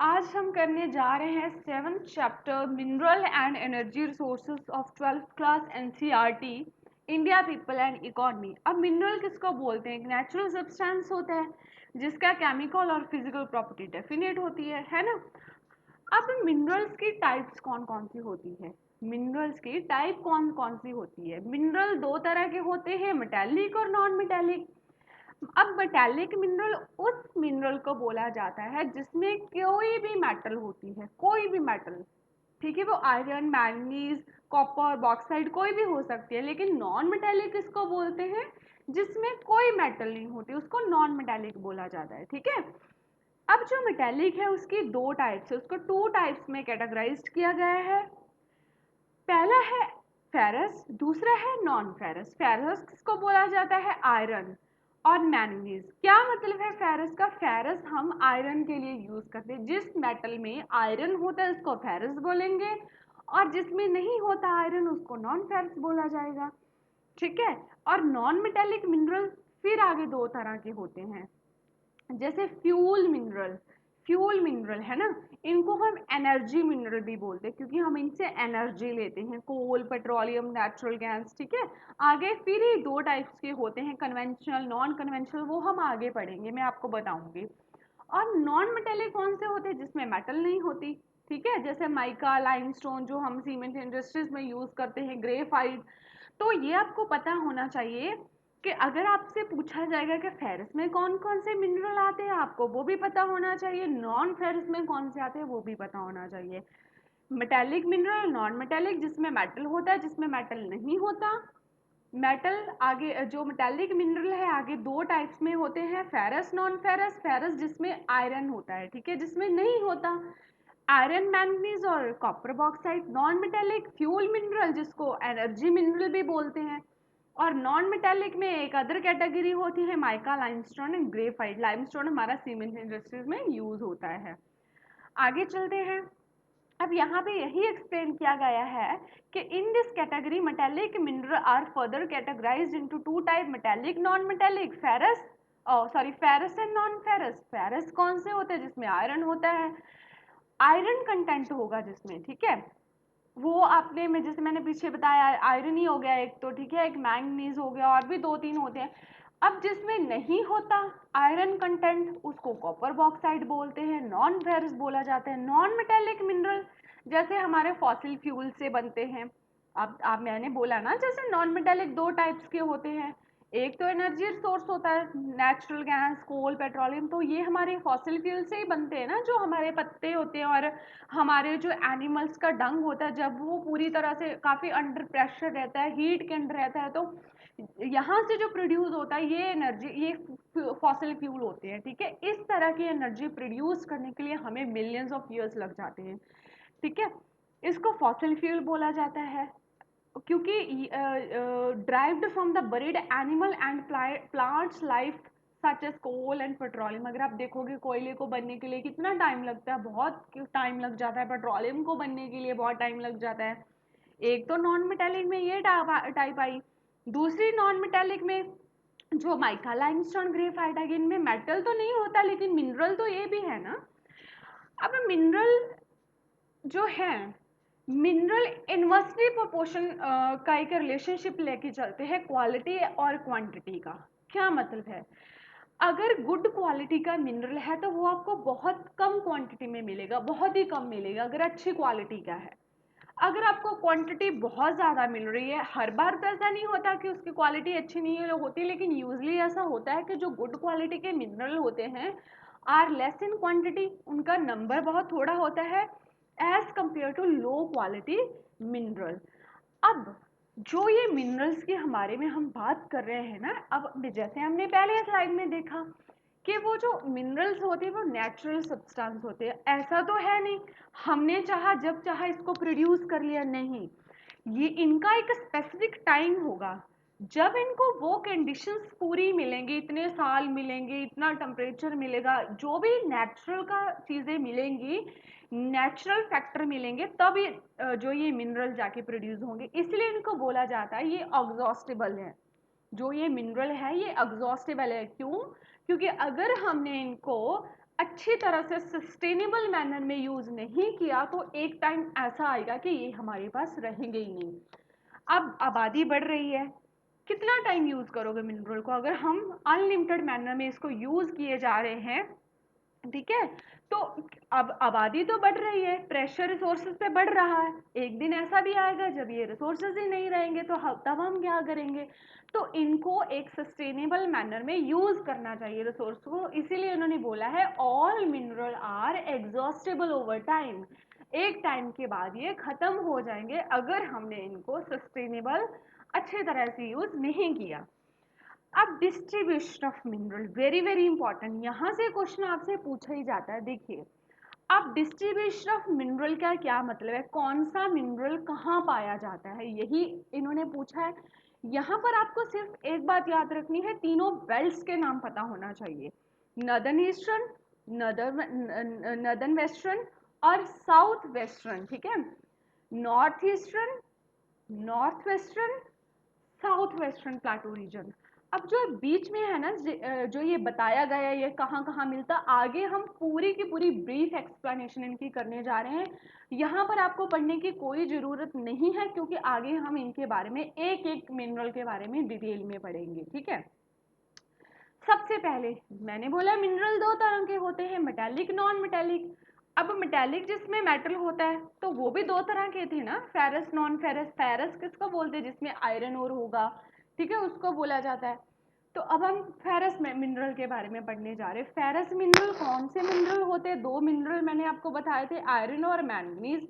आज हम करने जा रहे हैं 7th chapter mineral and energy resources of 12th class NCERT India people and economy. अब मिनरल किसको बोलते हैं? एक नेचुरल सब्सटेंस होता है जिसका केमिकल और फिजिकल प्रॉपर्टी डेफिनेट होती है ना। अब मिनरल्स की टाइप्स कौन कौन सी होती है? मिनरल्स की टाइप कौन कौन सी होती है? मिनरल दो तरह के होते हैं, मेटालिक और नॉन मेटालिक। अब मेटालिक मिनरल उस मिनरल को बोला जाता है जिसमें कोई भी मेटल होती है, कोई भी मेटल, ठीक है, वो आयरन, मैंगनीज, कॉपर, बॉक्साइड कोई भी हो सकती है। लेकिन नॉन मेटालिक किसको बोलते हैं? जिसमें कोई मेटल नहीं होती, उसको नॉन मेटालिक बोला जाता है। ठीक है। अब जो मेटालिक है उसकी दो टाइप्स है, उसको टू टाइप्स में कैटेगराइज्ड किया गया है। पहला है फेरस, दूसरा है नॉन फेरस। फेरस किसको बोला जाता है? आयरन और मैंगनीज। क्या मतलब है फेरस का? फेरस हम आयरन के लिए यूज करते हैं। जिस मेटल में आयरन होता है उसको फेरस बोलेंगे, और जिसमें नहीं होता आयरन उसको नॉन फेरस बोला जाएगा। ठीक है। और नॉन मेटेलिक मिनरल फिर आगे दो तरह के होते हैं, जैसे फ्यूल मिनरल। फ्यूल मिनरल है ना, इनको हम एनर्जी मिनरल भी बोलते हैं क्योंकि हम इनसे एनर्जी लेते हैं, कोल, पेट्रोलियम, नेचुरल गैस। ठीक है। आगे फिर ही दो टाइप्स के होते हैं, कन्वेंशनल, नॉन कन्वेंशनल, वो हम आगे पढ़ेंगे, मैं आपको बताऊंगी। और नॉन मेटेलिक कौन से होते हैं? जिसमें मेटल नहीं होती। ठीक है, जैसे माइका, लाइमस्टोन जो हम सीमेंट इंडस्ट्रीज में यूज करते हैं, ग्रेफाइट। तो ये आपको पता होना चाहिए कि अगर आपसे पूछा जाएगा कि फेरस में कौन कौन से मिनरल आते हैं, आपको वो भी पता होना चाहिए। नॉन फेरस में कौन से आते हैं वो भी पता होना चाहिए। मेटेलिक मिनरल, नॉन मेटेलिक, जिसमें मेटल होता है, जिसमें मेटल नहीं होता। मेटल आगे जो मेटेलिक मिनरल है आगे दो टाइप्स में होते हैं, फेरस, नॉन फेरस। फेरस जिसमें आयरन होता है, ठीक है, जिसमें नहीं होता आयरन, मैंगनीज और copper, bauxite. Non metallic fuel mineral जिसको एनर्जी मिनरल भी बोलते हैं। और नॉन मेटेलिक में एक अदर कैटेगरी होती है, mica, limestone and graphite. Limestone हमारा सीमेंट इंडस्ट्रीज में यूज होता है। आगे चलते हैं। अब यहाँ पे यही एक्सप्लेन किया गया है कि in this category metallic mineral are further categorised into two type, metallic, non metallic. Ferrous, sorry, ferrous and non ferrous. Ferrous कौन से होते हैं? जिसमें आयरन होता है, आयरन कंटेंट होगा जिसमें। ठीक है, वो आपने में जैसे मैंने पीछे बताया, आयरन ही हो गया एक तो, ठीक है, एक मैंगनीज हो गया, और भी दो तीन होते हैं। अब जिसमें नहीं होता आयरन कंटेंट उसको कॉपर बॉक्साइड बोलते हैं, नॉन फेरस बोला जाता है। नॉन मेटेलिक मिनरल जैसे हमारे फॉसिल फ्यूल से बनते हैं। अब आप, मैंने बोला ना, जैसे नॉन मेटेलिक दो टाइप्स के होते हैं, एक तो एनर्जी सोर्स होता है नेचुरल गैस, कोल, पेट्रोलियम, तो ये हमारे फॉसिल फ्यूल से ही बनते हैं ना, जो हमारे पत्ते होते हैं और हमारे जो एनिमल्स का डंग होता है, जब वो पूरी तरह से काफ़ी अंडर प्रेशर रहता है, हीट के अंडर रहता है, तो यहाँ से जो प्रोड्यूस होता है ये एनर्जी, ये फॉसिल फ्यूल होते हैं। ठीक है, इस तरह की एनर्जी प्रोड्यूस करने के लिए हमें मिलियंस ऑफ ईयर्स लग जाते हैं। ठीक है, इसको फॉसिल फ्यूल बोला जाता है क्योंकि derived from the buried animal and plants life such as coal and petroleum. अगर आप देखोगे कोयले को बनने के लिए कितना टाइम लगता है, बहुत टाइम लग जाता है। पेट्रोलियम को बनने के लिए बहुत टाइम लग जाता है। एक तो नॉन मेटेलिक में ये टाइप आई, दूसरी नॉन मेटेलिक में जो माइका, लाइमस्टोन, ग्रेफाइट, इनमें मेटल तो नहीं होता लेकिन मिनरल तो ये भी है ना। अब मिनरल जो है, मिनरल इन्वर्सली प्रोपोर्शन का एक रिलेशनशिप लेके चलते हैं क्वालिटी और क्वांटिटी का। क्या मतलब है? अगर गुड क्वालिटी का मिनरल है तो वो आपको बहुत कम क्वांटिटी में मिलेगा, बहुत ही कम मिलेगा अगर अच्छी क्वालिटी का है। अगर आपको क्वांटिटी बहुत ज़्यादा मिल रही है, हर बार तो ऐसा नहीं होता कि उसकी क्वालिटी अच्छी नहीं होती, लेकिन यूजली ऐसा होता है कि जो गुड क्वालिटी के मिनरल होते हैं आर लेस इन क्वांटिटी, उनका नंबर बहुत थोड़ा होता है as compare to low quality mineral. अब जो ये मिनरल्स की हमारे में हम बात कर रहे हैं ना, अब जैसे हमने पहले स्लाइड में देखा कि वो जो मिनरल्स होते हैं वो नेचुरल सब्सटेंस होते हैं, ऐसा तो है नहीं हमने चाहा जब चाहा इसको प्रोड्यूस कर लिया, नहीं। ये इनका एक स्पेसिफिक टाइम होगा जब इनको वो कंडीशंस पूरी मिलेंगी, इतने साल मिलेंगे, इतना टेम्परेचर मिलेगा, जो भी नेचुरल का चीज़ें मिलेंगी, नेचुरल फैक्टर मिलेंगे, तब ये जो ये मिनरल जाके प्रोड्यूस होंगे। इसलिए इनको बोला जाता है ये एग्जॉस्टेबल है। जो ये मिनरल है ये एग्जॉस्टेबल है। क्यों? क्योंकि अगर हमने इनको अच्छी तरह से सस्टेनेबल मैनर में यूज नहीं किया तो एक टाइम ऐसा आएगा कि ये हमारे पास रहेंगे ही नहीं। अब आबादी बढ़ रही है, कितना टाइम यूज करोगे मिनरल को? अगर हम अनलिमिटेड मैनर में इसको यूज किए जा रहे हैं, ठीक है, तो अब आबादी तो बढ़ रही है, प्रेशर रिसोर्सेज पे बढ़ रहा है, एक दिन ऐसा भी आएगा जब ये रिसोर्सेज ही नहीं रहेंगे तो तब हम क्या करेंगे? तो इनको एक सस्टेनेबल मैनर में यूज करना चाहिए रिसोर्स को, इसीलिए उन्होंने बोला है all mineral are exhaustible over time. एक टाइम के बाद ये खत्म हो जाएंगे अगर हमने इनको सस्टेनेबल अच्छे तरह से यूज नहीं किया। अब distribution of mineral very very important, यहाँ से क्वेश्चन आपसे पूछा ही जाता है। देखिए, अब डिस्ट्रीब्यूशन ऑफ मिनरल का क्या मतलब है, कौन सा मिनरल कहाँ पाया जाता है, यही इन्होंने पूछा है। यहाँ पर आपको सिर्फ एक बात याद रखनी है, तीनों बेल्ट्स के नाम पता होना चाहिए, नदर्न ईस्टर्न, नदर्न वेस्टर्न और साउथ वेस्टर्न, ठीक है, north eastern, north western, south western plateau region. अब जो बीच में है ना, जो ये बताया गया है ये कहाँ कहाँ मिलता, आगे हम पूरी की पूरी ब्रीफ एक्सप्लेनेशन इनकी करने जा रहे हैं। यहाँ पर आपको पढ़ने की कोई ज़रूरत नहीं है क्योंकि आगे हम इनके बारे में एक एक मिनरल के बारे में डिटेल में पढ़ेंगे, ठीक है। सबसे पहले मैंने बोला मिनरल दो तरह के होते हैं, मेटालिक, नॉन मेटालिक। अब मेटालिक जिसमें मेटल होता है तो वो भी दो तरह के थे ना, फेरस, नॉन फेरस। फेरस किसको बोलते हैं? जिसमें आयरन और होगा, ठीक है, उसको बोला जाता है। तो अब हम फेरस में मिनरल के बारे में पढ़ने जा रहे हैं। फेरस मिनरल कौन से मिनरल होते हैं? दो मिनरल मैंने आपको बताए थे, आयरन और मैंगनीज।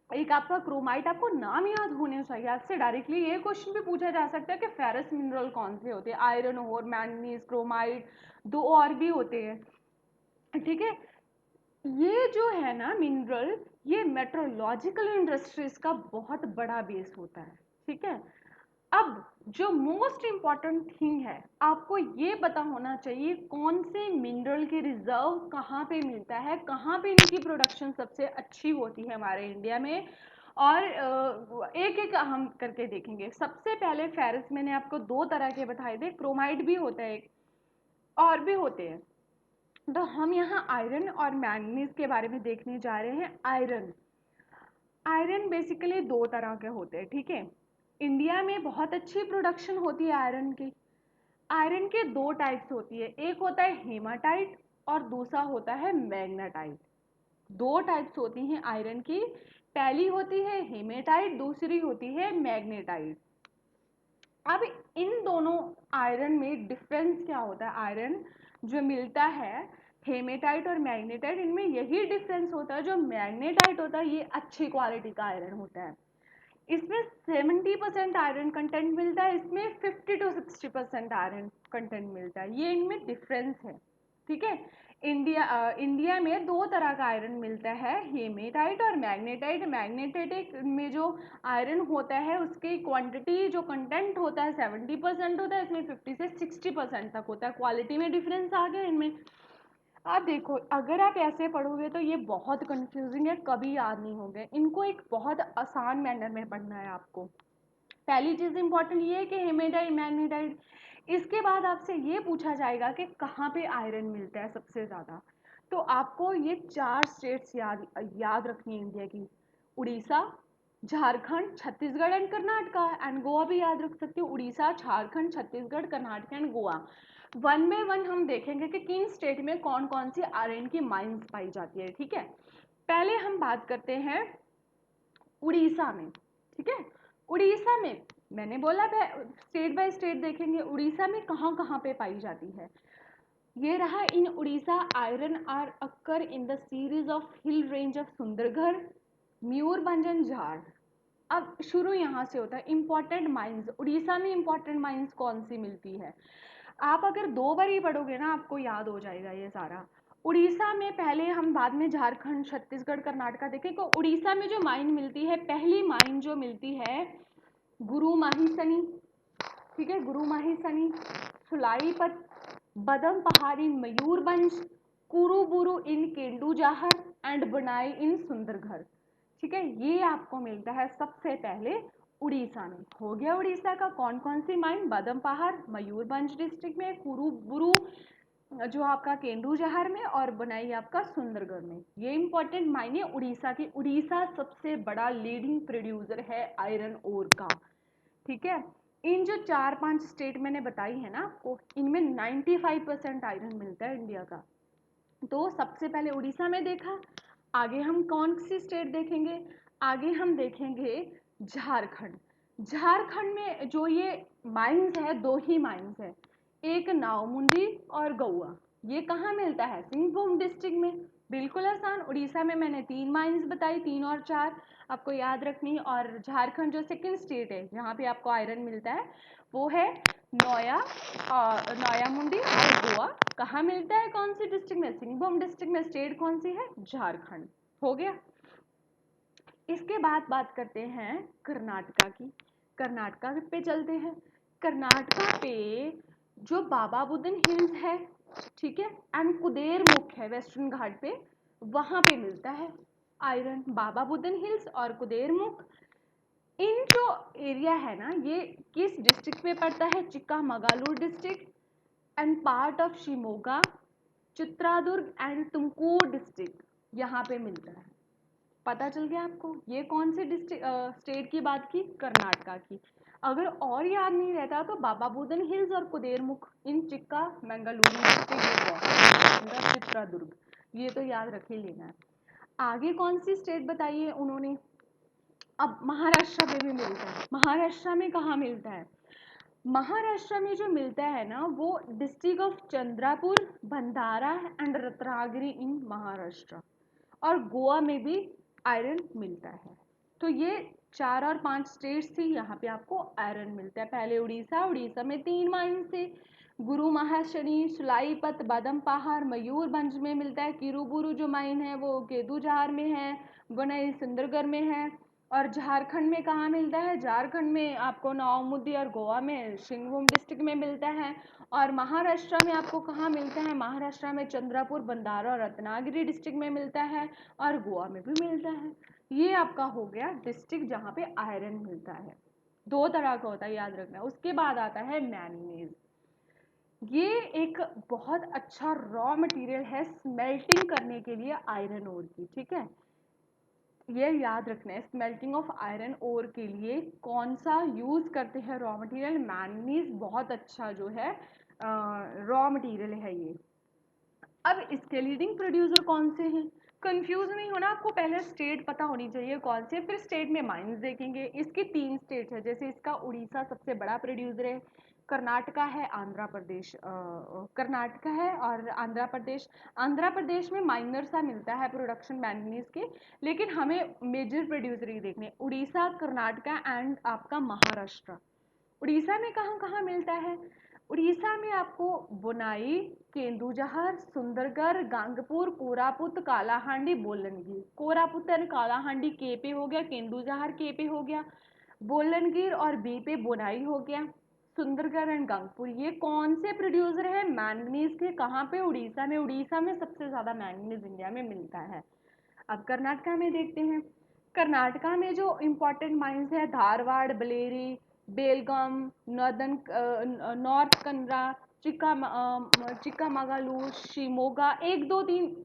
एक आपका क्रोमाइट, आपको नाम याद होने चाहिए। आपसे डायरेक्टली ये क्वेश्चन भी पूछा जा सकता है कि फेरस मिनरल कौन से होते हैं? आयरन और मैंगनीज, क्रोमाइट, दो और भी होते हैं, ठीक है। ये जो है ना मिनरल, ये मेट्रोलॉजिकल इंडस्ट्रीज का बहुत बड़ा बेस होता है, ठीक है। अब जो मोस्ट इंपॉर्टेंट थिंग है, आपको ये पता होना चाहिए कौन से मिनरल के रिजर्व कहाँ पे मिलता है, कहाँ पे इनकी प्रोडक्शन सबसे अच्छी होती है हमारे इंडिया में। और एक एक हम करके देखेंगे। सबसे पहले फेरस मैंने आपको दो तरह के बताए थे, क्रोमाइट भी होता है एक, और भी होते हैं। तो हम यहाँ आयरन और मैंगनीज के बारे में देखने जा रहे हैं। आयरन, आयरन बेसिकली दो तरह के होते हैं, ठीक है। इंडिया में बहुत अच्छी प्रोडक्शन होती है आयरन की। आयरन के दो टाइप्स होती है, एक होता है हेमाटाइट और दूसरा होता है मैग्नेटाइट। दो टाइप्स होती हैं आयरन की, पहली होती है हेमेटाइट, दूसरी होती है मैग्नेटाइट। अब इन दोनों आयरन में डिफरेंस क्या होता है? आयरन जो मिलता है हेमेटाइट और मैग्नेटाइट, इनमें यही डिफरेंस होता है, जो मैग्नेटाइट होता है ये अच्छी क्वालिटी का आयरन होता है, इसमें 70% आयरन कंटेंट मिलता है, इसमें 50 to 60% आयरन कंटेंट मिलता है, ये इनमें डिफरेंस है, ठीक है। इंडिया में दो तरह का आयरन मिलता है, हेमेटाइट और मैग्नेटाइट। मैग्नेटाइट में जो आयरन होता है उसकी क्वांटिटी, जो कंटेंट होता है 70% होता है, इसमें 50 से 60% तक होता है। क्वालिटी में डिफरेंस आ गया इनमें। आप देखो, अगर आप ऐसे पढ़ोगे तो ये बहुत कंफ्यूजिंग है, कभी याद नहीं होंगे, इनको एक बहुत आसान मैनर में पढ़ना है आपको। पहली चीज इंपॉर्टेंट ये है कि हेमेटाइट, मैग्नेटाइट। इसके बाद आपसे ये पूछा जाएगा कि कहाँ पे आयरन मिलता है सबसे ज्यादा। तो आपको ये चार स्टेट्स याद रखनी है इंडिया की, उड़ीसा, झारखंड, छत्तीसगढ़ एंड कर्नाटका, एंड गोवा भी याद रख सकते हो। Orissa, Jharkhand, Chhattisgarh, Karnataka and Goa. One by one हम देखेंगे कि किन स्टेट में कौन कौन सी आयरन की माइंस पाई जाती है, ठीक है। पहले हम बात करते हैं उड़ीसा में, ठीक है। उड़ीसा में मैंने बोला स्टेट बाय स्टेट देखेंगे, उड़ीसा में कहाँ कहाँ पे पाई जाती है। ये रहा, in Orissa iron ore occur in the series of hill range of Sundargarh, Mayurbhanj and Jhar. अब शुरू यहाँ से होता है, इंपॉर्टेंट माइंस। उड़ीसा में इंपॉर्टेंट माइंस कौन सी मिलती है? आप अगर दो बार ही पढ़ोगे ना आपको याद हो जाएगा ये सारा। उड़ीसा में, पहले हम बाद में झारखंड, छत्तीसगढ़, कर्नाटका देखें, तो उड़ीसा में जो माइन मिलती है, पहली माइन जो मिलती है गुरु माहिसनी, ठीक है, गुरु माहिसनी, सुलाईपत, बदम पहाड़ इन मयूरभंज, कुरुबुरु इन केंदुजाहर एंड बनाई इन सुंदरगढ़, ठीक है। ये आपको मिलता है सबसे पहले उड़ीसा में। हो गया उड़ीसा का कौन कौन सी माइन, बदम पहाड़ मयूरभंज डिस्ट्रिक्ट में, कुरुबुरु जो आपका केंदुझार में और बुनाई आपका सुंदरगढ़ में। ये इंपॉर्टेंट मायने उड़ीसा की, उड़ीसा सबसे बड़ा लीडिंग प्रोड्यूसर है आयरन ओर का, ठीक है। इन जो 4-5 स्टेट मैंने बताई है ना आपको, इनमें 95% आयरन मिलता है इंडिया का। तो सबसे पहले उड़ीसा में देखा, आगे हम कौन सी स्टेट देखेंगे, आगे हम देखेंगे झारखंड। झारखंड में जो ये माइंस है, दो ही माइंस है, एक नावमुंडी और गौआ। ये कहाँ मिलता है, सिंहभूम डिस्ट्रिक्ट में। बिल्कुल आसान। उड़ीसा में मैंने 3 माइंस बताई, 3 और 4 आपको याद रखनी। और झारखंड जो सेकंड स्टेट है जहाँ पे आपको आयरन मिलता है वो है नोया मुंडी और गोवा। कहाँ मिलता है, कौन सी डिस्ट्रिक्ट में, सिंहभूम डिस्ट्रिक्ट में। स्टेट कौन सी है, झारखंड। हो गया। इसके बाद बात करते हैं कर्नाटका की। कर्नाटका पे चलते हैं। कर्नाटका पे जो बाबा बुदन हिल्स है, ठीक है, एंड कुदेरमुख है वेस्टर्न घाट पे, वहां पे मिलता है आयरन। बाबा बुदन हिल्स और कुदेरमुख, इन जो एरिया है ना, ये किस डिस्ट्रिक्ट में पड़ता है, Chikkamagaluru district and part of Shimoga, Chitradurga and Tumkur district, यहाँ पे मिलता है। पता चल गया आपको। ये कौन से डिस्ट्रिक्ट स्टेट की बात की, कर्नाटका की। अगर और याद नहीं रहता तो बाबा बुदन हिल्स और कुदेरमुख इन चिक्कामगलूरू डिस्ट्रिक्ट, चित्रादुर्ग, ये तो याद रख ही लेना है। आगे कौन सी स्टेट बताई है उन्होंने, अब महाराष्ट्र में भी मिलता है। महाराष्ट्र में कहाँ मिलता है, महाराष्ट्र में जो मिलता है ना वो district of Chandrapur, Bhandara and Ratnagiri in Maharashtra. और गोवा में भी आयरन मिलता है। तो ये 4 और 5 स्टेट्स थी, यहाँ पे आपको आयरन मिलता है। पहले उड़ीसा, उड़ीसा में 3 माइंस थे, गुरु महाशनि, सुलाईपत, बादम पहाड़, मयूरभंज में मिलता है। किरूबुरु जो माइन है वो केदुझार में है, बनई सुंदरगढ़ में है। और झारखंड में कहाँ मिलता है, झारखंड में आपको नौमुद्दी और गोवा में सिंहभूम डिस्ट्रिक्ट में मिलता है। और महाराष्ट्र में आपको कहाँ मिलता है, महाराष्ट्र में चंद्रपुर, बंदारा और रत्नागिरी डिस्ट्रिक्ट में मिलता है, और गोवा में भी मिलता है। ये आपका हो गया डिस्ट्रिक्ट जहाँ पे आयरन मिलता है। 2 तरह का होता है, याद रखना। उसके बाद आता है मैंगनीज। ये एक बहुत अच्छा रॉ मटेरियल है स्मेल्टिंग करने के लिए आयरन ओर की, ठीक है। ये याद रखना है, स्मेल्टिंग ऑफ आयरन ओर के लिए कौन सा यूज करते हैं रॉ मटेरियल, मैंगनीज बहुत अच्छा जो है रॉ मटेरियल है ये। अब इसके लीडिंग प्रोड्यूसर कौन से हैं, कंफ्यूज नहीं होना आपको, पहले स्टेट पता होनी चाहिए कौन से, फिर स्टेट में माइंस देखेंगे। इसकी 3 स्टेट है, जैसे इसका उड़ीसा सबसे बड़ा प्रोड्यूसर है, कर्नाटका है, आंध्र प्रदेश, कर्नाटका है और आंध्र प्रदेश। आंध्र प्रदेश में माइनर सा मिलता है प्रोडक्शन मैंगनीज के, लेकिन हमें मेजर प्रोड्यूसर ही देखने, उड़ीसा, कर्नाटका एंड आपका महाराष्ट्र। उड़ीसा में कहाँ कहाँ मिलता है, उड़ीसा में आपको बुनाई, केंदुझार, सुंदरगढ़, गांगपुर, कोरापुत, कालाहांडी, बोलनगिर। कोरापुत और कालाहांडी के पे हो गया, केंदुझार के पे हो गया, बोलनगिर और बी पे बुनाई हो गया, सुंदरगढ़ एंड गांगपुर। ये कौन से प्रोड्यूसर है मैंगनीज के, कहाँ पे, उड़ीसा में। उड़ीसा में सबसे ज्यादा मैंगनीज इंडिया में मिलता है। अब कर्नाटका में देखते हैं। कर्नाटका में जो इम्पोर्टेंट माइंस है, धारवाड़, बलेरी, बेलगाम, नॉर्थ कन्नड़ा, चिक्कामगलूर, शिमोगा, 1 2 3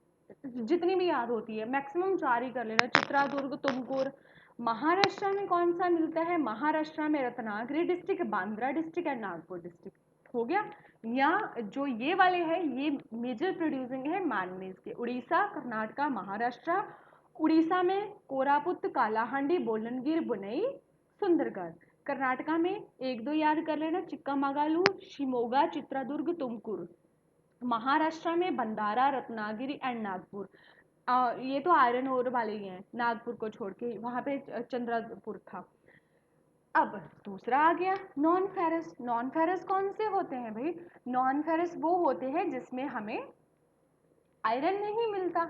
जितनी भी याद होती है, मैक्सिमम 4 ही कर लेना, चित्रादुर्ग, तुमकुर। महाराष्ट्र में कौन सा मिलता है, महाराष्ट्र में Ratnagiri district, Bandra district and Nagpur district. हो गया। यहाँ जो ये वाले हैं ये मेजर प्रोड्यूसिंग है मैंगनीज के, उड़ीसा, कर्नाटका, महाराष्ट्र। उड़ीसा में कोरापुत, कालाहांडी, बोलनगिर, बुनई, सुंदरगढ़। कर्नाटका में 1 2 याद कर लेना, चिक्कामगलूर, शिमोगा, चित्रदुर्ग, तुमकुर। महाराष्ट्र में भंडारा, रत्नागिरी एंड नागपुर। ये तो आयरन ओर वाले ही हैं, नागपुर को छोड़ के, वहाँ पे चंद्रपुर था। अब दूसरा आ गया नॉन फेरस। नॉन फेरस कौन से होते हैं भाई, नॉन फेरस वो होते हैं जिसमें हमें आयरन नहीं मिलता,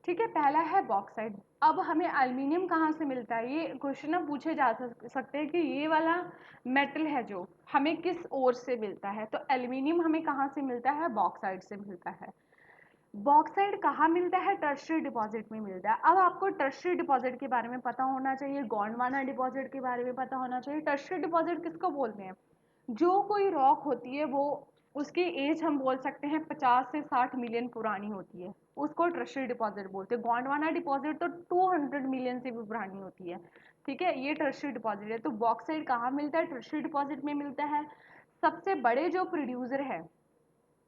ठीक है। पहला है बॉक्साइट। अब हमें एल्युमिनियम कहाँ से मिलता है, ये क्वेश्चन अब पूछे जा सकते हैं कि ये वाला मेटल है जो हमें किस ओर से मिलता है, तो एल्युमिनियम हमें कहाँ से मिलता है, बॉक्साइट से मिलता है। बॉक्साइट कहाँ मिलता है, टर्शियरी डिपॉजिट में मिलता है। अब आपको टर्शियरी डिपॉजिट के बारे में पता होना चाहिए, गोंडवाना डिपॉजिट के बारे में पता होना चाहिए। टर्शियरी डिपॉजिट किसको बोलते हैं, जो कोई रॉक होती है वो उसकी एज हम बोल सकते हैं 50 से 60 मिलियन पुरानी होती है, उसको टर्शियरी डिपॉजिट बोलते हैं। गोंडवाना डिपॉजिट तो 200 मिलियन से भी पुरानी होती है, ठीक है, ये टर्शियरी डिपॉजिट है। तो बॉक्साइट कहाँ मिलता है? टर्शियरी डिपॉजिट में मिलता है। सबसे बड़े जो प्रोड्यूसर है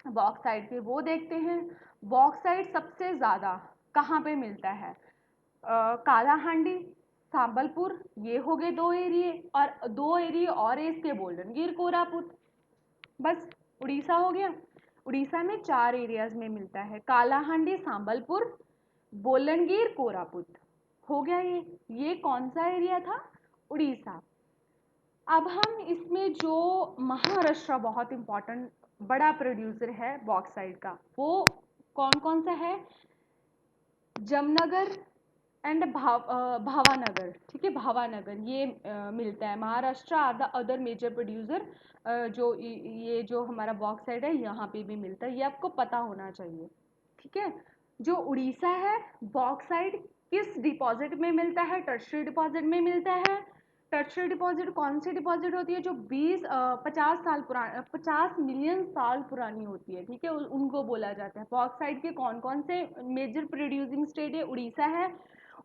बॉक्साइट के वो देखते हैं। बॉक्साइट सबसे ज़्यादा कहाँ पे मिलता है? कालाहांडी, सांबलपुर, ये हो गए दो एरिए, और दो एरिए और है इसके, बोल्डनगिर, कोरापुट, बस उड़ीसा हो गया। उड़ीसा में 4 एरियाज में मिलता है, कालाहांडी, सांबलपुर, बोलनगिर, कोरापुट, हो गया ये कौन सा एरिया था? उड़ीसा। अब हम इसमें जो महाराष्ट्र बहुत इंपॉर्टेंट बड़ा प्रोड्यूसर है बॉक्साइट का, वो कौन कौन सा है? जमनगर एंड भावानगर, ठीक है, भावानगर ये मिलता है। Maharashtra are the other major producer, जो ये जो हमारा बॉक्साइट है यहाँ पे भी मिलता है, ये आपको पता होना चाहिए, ठीक है। जो उड़ीसा है, बॉक्साइट किस डिपॉजिट में मिलता है? टर्शियरी डिपॉजिट में मिलता है। टर्शियरी डिपॉजिट कौन सी डिपॉजिट होती है? जो 50 साल पुरानी, 50 मिलियन साल पुरानी होती है, ठीक है, उनको बोला जाता है। बॉक्साइट के कौन कौन से मेजर प्रोड्यूसिंग स्टेट है? उड़ीसा है।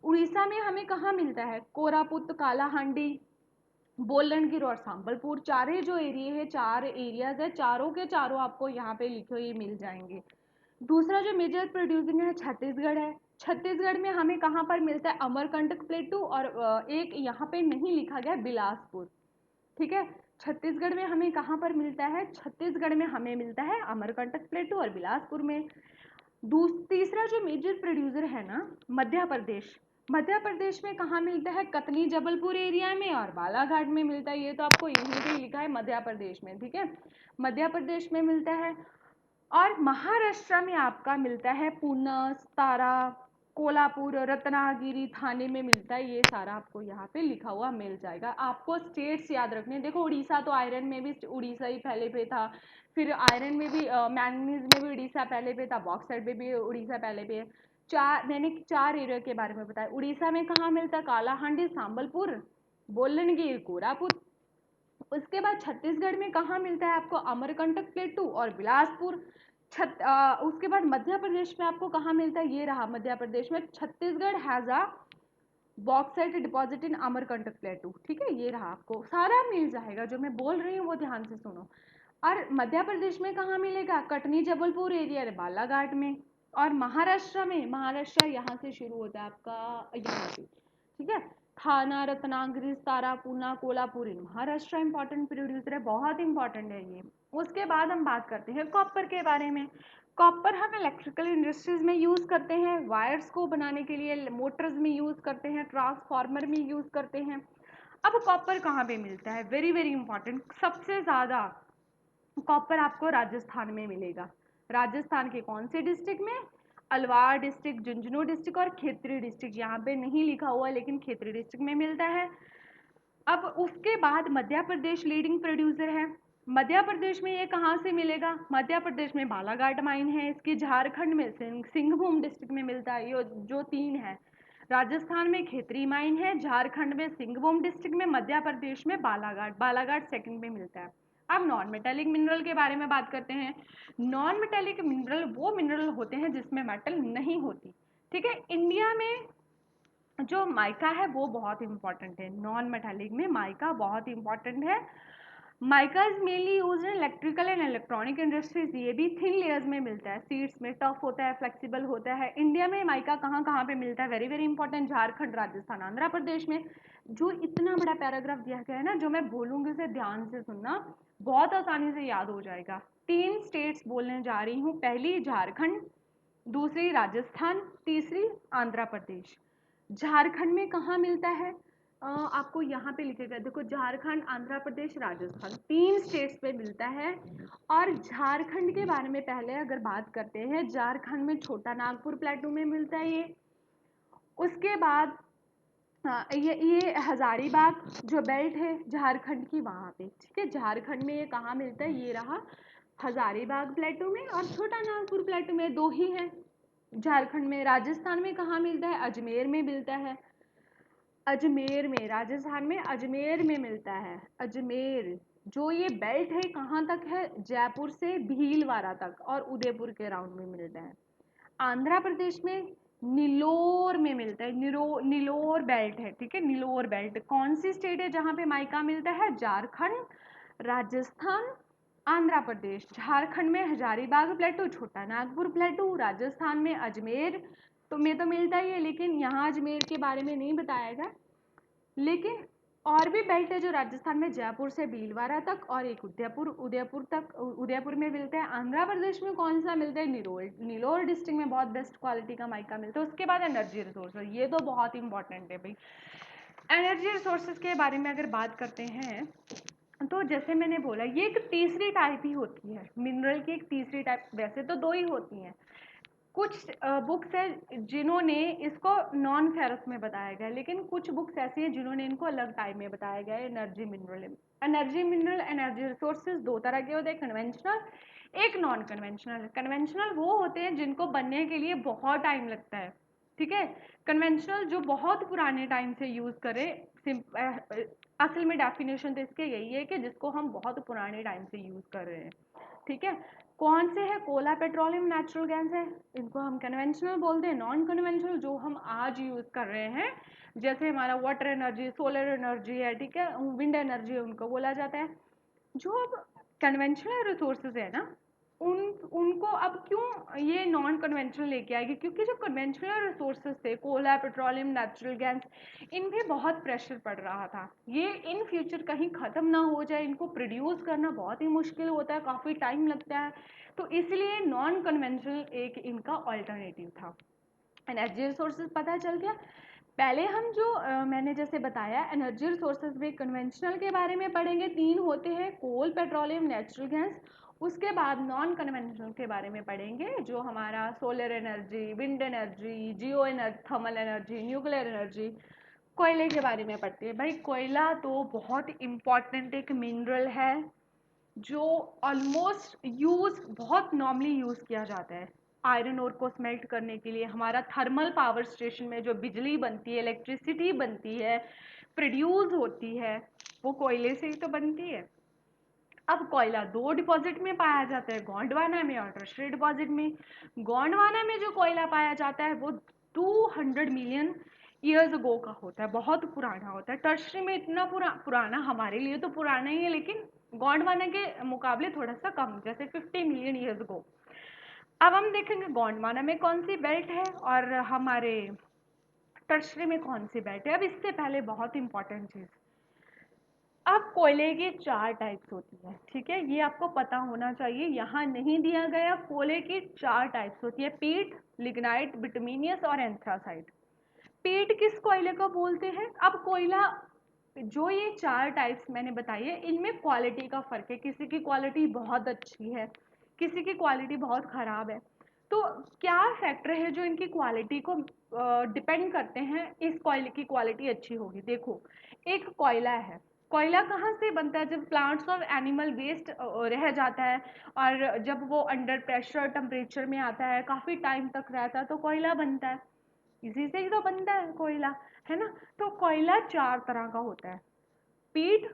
उड़ीसा में हमें कहाँ मिलता है? कोरापुट, कालाहांडी, बोलनगिर और सांबलपुर, चारे जो एरिया है, 4 एरियाज है, चारों के चारों आपको यहाँ पे लिखे हुए मिल जाएंगे। दूसरा जो मेजर प्रोड्यूसिंग है छत्तीसगढ़ है। छत्तीसगढ़ में हमें कहाँ पर मिलता है? अमरकंटक प्लेटू, और एक यहाँ पे नहीं लिखा गया, बिलासपुर, ठीक है। छत्तीसगढ़ में हमें कहाँ पर मिलता है? छत्तीसगढ़ में हमें मिलता है अमरकंटक प्लेटू और बिलासपुर में। तीसरा जो मेजर प्रोड्यूसर है ना, मध्य प्रदेश। मध्य प्रदेश में कहाँ मिलता है? कतनी जबलपुर एरिया में और बालाघाट में मिलता है, ये तो आपको यहीं पे लिखा है मध्य प्रदेश में, ठीक है, मध्य प्रदेश में मिलता है। और महाराष्ट्र में आपका मिलता है पूना, सतारा, कोल्हापुर, रत्नागिरी, थाने में मिलता है, ये सारा आपको यहाँ पे लिखा हुआ मिल जाएगा। आपको स्टेट्स याद रखने, देखो उड़ीसा तो आयरन में भी उड़ीसा ही पहले पे था, फिर आयरन में भी मैंगनीज में भी उड़ीसा पहले पे था, बॉक्साइट में भी उड़ीसा पहले पे है। मैंने 4 एरिया के बारे में बताया। उड़ीसा में कहाँ मिलता है? कालाहांडी, सांबलपुर, बोलनगिर, कोरापुट। उसके बाद छत्तीसगढ़ में कहाँ मिलता है आपको? अमरकंटक प्लेटू और बिलासपुर। उसके बाद मध्य प्रदेश में आपको कहाँ मिलता है? ये रहा मध्य प्रदेश में, Chhattisgarh has a bauxite deposit in Amarkantak प्लेटू, ठीक है, ये रहा, आपको सारा मिल जाएगा, जो मैं बोल रही हूँ वो ध्यान से सुनो। और मध्य प्रदेश में कहाँ मिलेगा? कटनी जबलपुर एरिया बालाघाट में। और महाराष्ट्र में, महाराष्ट्र यहाँ से शुरू होता है आपका, यहाँ से, ठीक है, थाना, रत्नागिरी, सतारा, पूना, कोल्हापुर, महाराष्ट्र इंपॉर्टेंट प्रोड्यूसर है, बहुत इंपॉर्टेंट है ये। उसके बाद हम बात करते हैं कॉपर के बारे में। कॉपर हम इलेक्ट्रिकल इंडस्ट्रीज में यूज़ करते हैं, वायर्स को बनाने के लिए मोटर्स में यूज़ करते हैं, ट्रांसफार्मर में यूज़ करते हैं। अब कॉपर कहाँ पे मिलता है? वेरी वेरी इंपॉर्टेंट, सबसे ज़्यादा कॉपर आपको राजस्थान में मिलेगा। राजस्थान के कौन से डिस्ट्रिक्ट में? अलवार डिस्ट्रिक्ट, झुंझुनू डिस्ट्रिक्ट और खेत्री डिस्ट्रिक्ट, यहाँ पे नहीं लिखा हुआ लेकिन खेत्री डिस्ट्रिक्ट में मिलता है। अब उसके बाद मध्य प्रदेश लीडिंग प्रोड्यूसर है। मध्य प्रदेश में ये कहाँ से मिलेगा? मध्य प्रदेश में बालाघाट माइन है इसकी, झारखंड में सिंहभूम डिस्ट्रिक्ट में मिलता है, ये जो 3 है। राजस्थान में खेतरी माइन है, झारखंड में सिंहभूम डिस्ट्रिक्ट में, मध्य प्रदेश में बालाघाट, बालाघाट सेकंड में मिलता है। अब नॉन मेटेलिक मिनरल के बारे में बात करते हैं। नॉन मेटेलिक मिनरल वो मिनरल होते हैं जिसमें मेटल नहीं होती, ठीक है। इंडिया में जो माइका है वो बहुत इंपॉर्टेंट है, नॉन मेटालिक में माइका बहुत इंपॉर्टेंट है। Mica is mainly use in electrical and electronic industries, ये भी थिन लेयर्स में मिलता है, सीड्स में टफ होता है, फ्लेक्सिबल होता है। इंडिया में माइका कहाँ कहाँ पे मिलता है? Very very important, Jharkhand, Rajasthan, Andhra Pradesh में। जो इतना बड़ा पैराग्राफ दिया गया है ना, जो मैं बोलूँगी उसे ध्यान से सुनना, बहुत आसानी से याद हो जाएगा। 3 स्टेट्स बोलने जा रही हूँ, पहली झारखंड, दूसरी राजस्थान, तीसरी आंध्र प्रदेश। झारखंड में कहाँ मिलता है? आपको यहाँ पे लिखेगा, देखो झारखंड, आंध्र प्रदेश, राजस्थान, 3 स्टेट्स पे मिलता है। और झारखंड के बारे में पहले अगर बात करते हैं, झारखंड में छोटा नागपुर प्लेटू में मिलता है ये। उसके बाद ये हजारीबाग जो बेल्ट है झारखंड की, वहाँ पे, ठीक है, झारखंड में ये कहाँ मिलता है? ये रहा हजारीबाग प्लेटू में, और छोटा नागपुर प्लेटू में, 2 ही है झारखंड में। राजस्थान में कहाँ मिलता है? अजमेर में मिलता है, अजमेर में, राजस्थान में अजमेर में मिलता है, अजमेर, जो ये बेल्ट है कहाँ तक है, जयपुर से भीलवाड़ा तक और उदयपुर के राउंड में मिलता है। आंध्र प्रदेश में निलोर में मिलता है, निलोर बेल्ट है, ठीक है। निलोर बेल्ट कौन सी स्टेट है जहाँ पे माइका मिलता है, झारखंड, राजस्थान, आंध्र प्रदेश। झारखंड में हजारीबाग प्लेटू, छोटा नागपुर प्लेटू, राजस्थान में अजमेर तो मिलता ही है, लेकिन यहाँ अजमेर के बारे में नहीं बताया गया। लेकिन और भी बेल्ट है जो राजस्थान में जयपुर से भीलवाड़ा तक और एक उदयपुर में मिलता है। आंध्र प्रदेश में कौन सा मिलता है, नीलोर डिस्ट्रिक्ट में बहुत बेस्ट क्वालिटी का माइका मिलता है। उसके बाद एनर्जी रिसोर्सेज, ये तो बहुत इंपॉर्टेंट है भाई। एनर्जी रिसोर्सेज के बारे में अगर बात करते हैं तो जैसे मैंने बोला ये एक तीसरी टाइप ही होती है, मिनरल की एक तीसरी टाइप, वैसे तो दो ही होती हैं। कुछ बुक्स है जिन्होंने इसको नॉन फेरस में बताया गया, लेकिन कुछ बुक्स ऐसी हैं जिन्होंने इनको अलग टाइप में बताया गया है। एनर्जी मिनरल एनर्जी रिसोर्सेज दो तरह के होते हैं, कन्वेंशनल, एक नॉन कन्वेंशनल। कन्वेंशनल वो होते हैं जिनको बनने के लिए बहुत टाइम लगता है, ठीक है। कन्वेंशनल जो बहुत पुराने टाइम से यूज करें, असल में डेफिनेशन तो इसके यही है कि जिसको हम बहुत पुराने टाइम से यूज कर रहे हैं, ठीक है। कौन से है, कोला, पेट्रोलियम, नेचुरल गैस है, इनको हम कन्वेंशनल बोलते हैं। नॉन कन्वेंशनल जो हम आज यूज कर रहे हैं, जैसे हमारा वाटर एनर्जी, सोलर एनर्जी है, ठीक है, विंड एनर्जी है, उनको बोला जाता है। जो अब कन्वेंशनल रिसोर्सेज है ना, उनको अब क्यों ये नॉन कन्वेंशनल लेके आएगी, क्योंकि जो कन्वेंशनल रिसोर्सेज थे, कोयला, पेट्रोलियम, नेचुरल गैस, इन पे बहुत प्रेशर पड़ रहा था। ये इन फ्यूचर कहीं ख़त्म ना हो जाए, इनको प्रोड्यूस करना बहुत ही मुश्किल होता है, काफ़ी टाइम लगता है, तो इसलिए नॉन कन्वेंशनल एक इनका ऑल्टरनेटिव था। एनर्जी रिसोर्सेज पता चल गया। पहले हम जो मैंने जैसे बताया एनर्जी रिसोर्सेज में कन्वेंशनल के बारे में पढ़ेंगे, तीन होते हैं, कोल, पेट्रोलियम, नेचुरल गैस। उसके बाद नॉन कन्वेंशनल के बारे में पढ़ेंगे, जो हमारा solar energy, wind energy, geo energy, thermal energy, nuclear energy. कोयले के बारे में पढ़ते हैं भाई। कोयला तो बहुत इम्पॉर्टेंट एक मिनरल है जो ऑलमोस्ट बहुत नॉर्मली यूज़ किया जाता है आयरन ओर को स्मेल्ट करने के लिए। हमारा थर्मल पावर स्टेशन में जो बिजली बनती है, इलेक्ट्रिसिटी बनती है, प्रोड्यूस होती है, वो कोयले से ही तो बनती है। अब कोयला दो डिपॉजिट में पाया जाता है, गोंडवाना में और टर्शरी डिपॉजिट में। गोंडवाना में जो कोयला पाया जाता है वो 200 मिलियन ईयर्स अगो का होता है, बहुत पुराना होता है। टर्शरी में इतना पुराना, हमारे लिए तो पुराना ही है, लेकिन गोंडवाना के मुकाबले थोड़ा सा कम, जैसे 50 मिलियन ईयर्स अगो। अब हम देखेंगे गोंडवाना में कौन सी बेल्ट है और हमारे टर्शरी में कौन सी बेल्ट है। अब इससे पहले बहुत इंपॉर्टेंट चीज़, अब कोयले की चार टाइप्स होती है, ठीक है, ये आपको पता होना चाहिए, यहाँ नहीं दिया गया। कोयले की चार टाइप्स होती है, पीट, लिग्नाइट, बिटुमिनियस और एंथ्रासाइट। पीट किस कोयले को बोलते हैं, अब कोयला जो ये चार टाइप्स मैंने बताई है, इनमें क्वालिटी का फर्क है, किसी की क्वालिटी बहुत अच्छी है, किसी की क्वालिटी बहुत ख़राब है। तो क्या फैक्टर है जो इनकी क्वालिटी को डिपेंड करते हैं, इस कोयले की क्वालिटी अच्छी होगी। देखो, एक कोयला है, कोयला कहाँ से बनता है, जब प्लांट्स और एनिमल वेस्ट रह जाता है और जब वो अंडर प्रेशर टेम्परेचर में आता है, काफ़ी टाइम तक रहता है, तो कोयला बनता है, इसी से ही तो बनता है कोयला, है ना। तो कोयला चार तरह का होता है। पीट,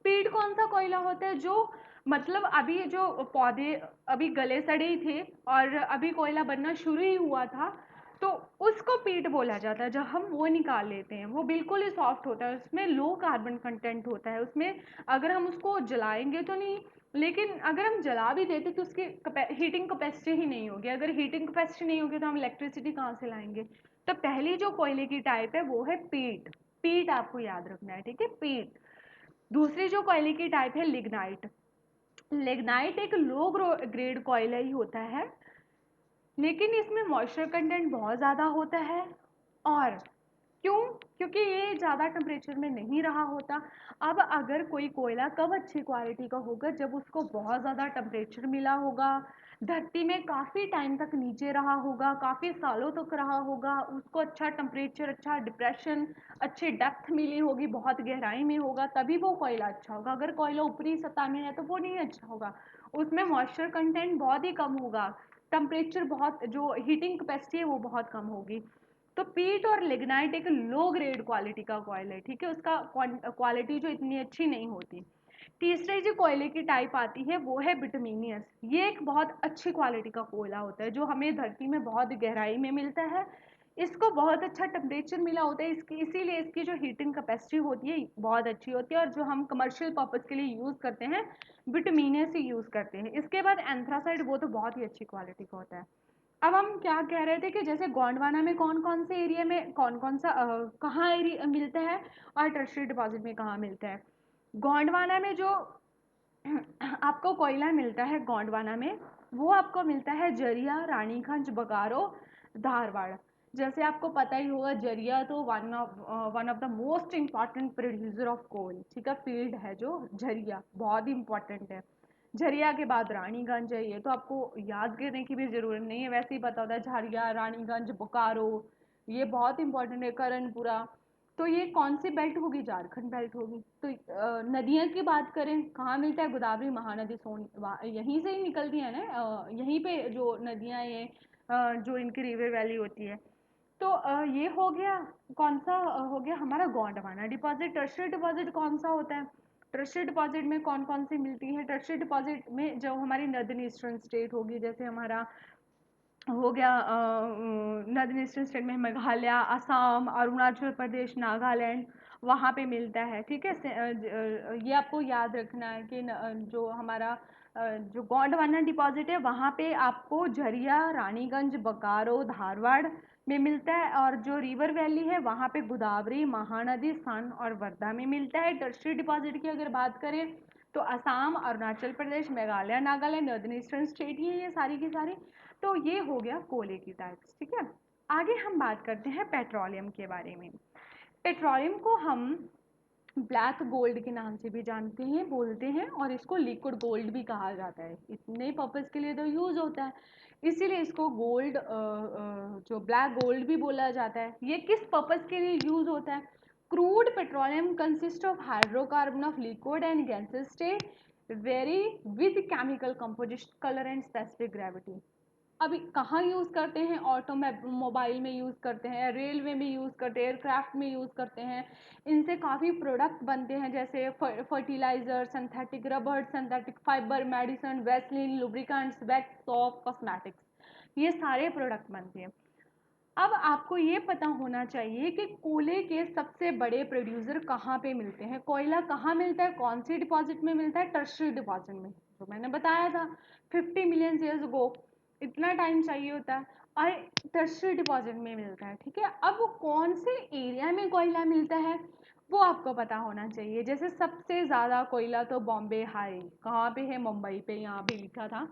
पीट कौन सा कोयला होता है, जो मतलब अभी जो पौधे अभी गले सड़े ही थे और अभी कोयला बनना शुरू ही हुआ था, तो उसको पीट बोला जाता है। जब हम वो निकाल लेते हैं, वो बिल्कुल ही सॉफ्ट होता है, उसमें लो कार्बन कंटेंट होता है उसमें। अगर हम उसको जलाएंगे तो नहीं, लेकिन अगर हम जला भी देते तो उसकी हीटिंग कैपेसिटी ही नहीं होगी। अगर हीटिंग कैपेसिटी नहीं होगी तो हम इलेक्ट्रिसिटी कहाँ से लाएंगे। तो पहली जो कोयले की टाइप है वो है पीट, पीट आपको याद रखना है, ठीक है, पीट। दूसरी जो कोयले की टाइप है लिग्नाइट, लिग्नाइट एक लो ग्रेड कोयला ही होता है, लेकिन इसमें मॉइस्चर कंटेंट बहुत ज़्यादा होता है। और क्यों, क्योंकि ये ज़्यादा टेम्परेचर में नहीं रहा होता। अब अगर कोई कोयला कब अच्छी क्वालिटी का होगा, जब उसको बहुत ज़्यादा टेम्परेचर मिला होगा, धरती में काफ़ी टाइम तक नीचे रहा होगा, काफ़ी सालों तक रहा होगा, उसको अच्छा टेम्परेचर, अच्छा डिप्रेशन, अच्छी डेप्थ मिली होगी, बहुत गहराई में होगा, तभी वो कोयला अच्छा होगा। अगर कोयला ऊपरी सतह में है तो वो नहीं अच्छा होगा, उसमें मॉइस्चर कंटेंट बहुत ही कम होगा, टेम्परेचर बहुत, जो हीटिंग कैपेसिटी है वो बहुत कम होगी। तो पीट और लिग्नाइट एक लो ग्रेड क्वालिटी का कोयल है, ठीक है, उसका क्वालिटी जो इतनी अच्छी नहीं होती। तीसरी जो कोयले की टाइप आती है वो है बिटुमिनियस। ये एक बहुत अच्छी क्वालिटी का कोयला होता है जो हमें धरती में बहुत गहराई में मिलता है। इसको बहुत अच्छा टेम्परेचर मिला होता है, इसकी इसीलिए इसकी जो हीटिंग कैपेसिटी होती है बहुत अच्छी होती है, और जो हम कमर्शियल पर्पज़ के लिए यूज़ करते हैं बिटुमिनियस ही यूज़ करते हैं। इसके बाद एंथ्रासाइड, वो तो बहुत ही अच्छी क्वालिटी का होता है। अब हम क्या कह रहे थे कि जैसे गोंडवाना में कौन कौन से एरिया में कौन कौन सा कहाँ एरिया मिलता है और टर्शियरी डिपॉजिट में कहाँ मिलता है। गोंडवाना में जो आपको कोयला मिलता है गोंडवाना में, वो आपको मिलता है जरिया, रानीगंज, बगारो, धारवाड़। जैसे आपको पता ही होगा जरिया तो one of the most important producer of coal, ठीक है, फील्ड है जो झरिया, बहुत ही इंपॉर्टेंट है। झरिया के बाद रानीगंज है, ये तो आपको याद करने की भी ज़रूरत नहीं है, वैसे ही पता होता है झरिया, रानीगंज, बोकारो, ये बहुत इंपॉर्टेंट है, करणपुरा। तो ये कौन सी बेल्ट होगी, झारखंड बेल्ट होगी। तो नदियाँ की बात करें, कहाँ मिलता है, गोदावरी, महानदी, सोन, यहीं से ही निकलती है ना, यहीं पे जो नदियाँ ये जो इनकी रिवर वैली होती है। तो ये हो गया, कौन सा हो गया हमारा गोंडवाना डिपॉजिट। टर्शियरी डिपॉजिट कौन सा होता है, टर्शियरी डिपॉजिट में कौन कौन सी मिलती है। टर्शियरी डिपॉजिट में जो हमारी नॉर्दर्न ईस्टर्न स्टेट होगी, जैसे हमारा हो गया नॉर्दर्न ईस्टर्न स्टेट में मेघालय, असम, अरुणाचल प्रदेश, नागालैंड, वहाँ पे मिलता है, ठीक है। ये आपको याद रखना है कि जो हमारा जो गोंडवाना डिपॉजिट है वहाँ पे आपको झरिया, रानीगंज, बोकारो, धारवाड़ में मिलता है, और जो रिवर वैली है वहाँ पे गोदावरी, महानदी, सन और वर्धा में मिलता है। टर्शियरी डिपॉजिट की अगर बात करें तो Assam, Arunachal Pradesh, Meghalaya, Nagaland, northern eastern state ही है ये सारी की सारी। तो ये हो गया कोयले की टाइप्स, ठीक है। आगे हम बात करते हैं पेट्रोलियम के बारे में। पेट्रोलियम को हम ब्लैक गोल्ड के नाम से भी जानते हैं, बोलते हैं, और इसको लिक्विड गोल्ड भी कहा जाता है। इतने पर्पज़ के लिए तो यूज़ होता है, इसीलिए इसको गोल्ड जो ब्लैक गोल्ड भी बोला जाता है। ये किस पर्पज़ के लिए यूज़ होता है। Crude petroleum consist of hydrocarbon of liquid and gases state very with chemical composition, colour and specific gravity. अभी कहाँ यूज़ करते हैं, मोबाइल में यूज़ करते हैं, रेलवे में यूज़ करते हैं, एयरक्राफ्ट में यूज़ करते हैं। इनसे काफ़ी प्रोडक्ट बनते हैं, जैसे fertiliser, synthetic rubber, synthetic fibre, medicine, Vaseline, lubricants, wax, shop, cosmetics, ये सारे प्रोडक्ट बनते हैं। अब आपको ये पता होना चाहिए कि कोयले के सबसे बड़े प्रोड्यूसर कहाँ पे मिलते हैं। कोयला कहाँ मिलता है, कौन सी डिपॉजिट में मिलता है, टर्शियरी डिपॉजिट में, जो मैंने बताया था 50 मिलियन ईयर्स अगो, इतना टाइम चाहिए होता है, और टर्शियरी डिपॉजिट में मिलता है, ठीक है। अब वो कौन से एरिया में कोयला मिलता है वो आपको पता होना चाहिए। जैसे सबसे ज़्यादा कोयला तो बॉम्बे हाई, कहाँ पे है, मुंबई पे, यहाँ पे लिखा था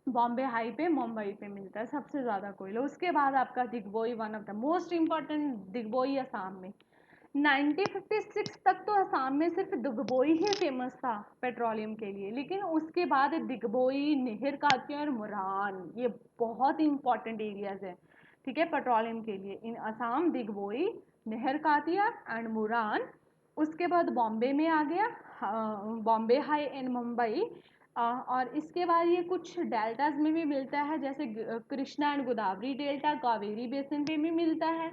बॉम्बे हाई पे, मुंबई पे मिलता है सबसे ज़्यादा कोयला। उसके बाद आपका Digboi, one of the most important, Digboi Assam में। 1956 तक तो असम में सिर्फ दिग्बोई ही फेमस था पेट्रोलियम के लिए, लेकिन उसके बाद दिग्बोई, निहिर काती और मुरान, ये बहुत इंपॉर्टेंट एरियाज है, ठीक है, पेट्रोलियम के लिए। इन असम, दिग्बोई, निहिर कातिया एंड मुरान। उसके बाद बॉम्बे में आ गया, बॉम्बे हाई एंड मुंबई। और इसके बाद ये कुछ डेल्टाज में भी मिलता है, जैसे Krishna and Godavari delta, Kaveri basin पे भी मिलता है।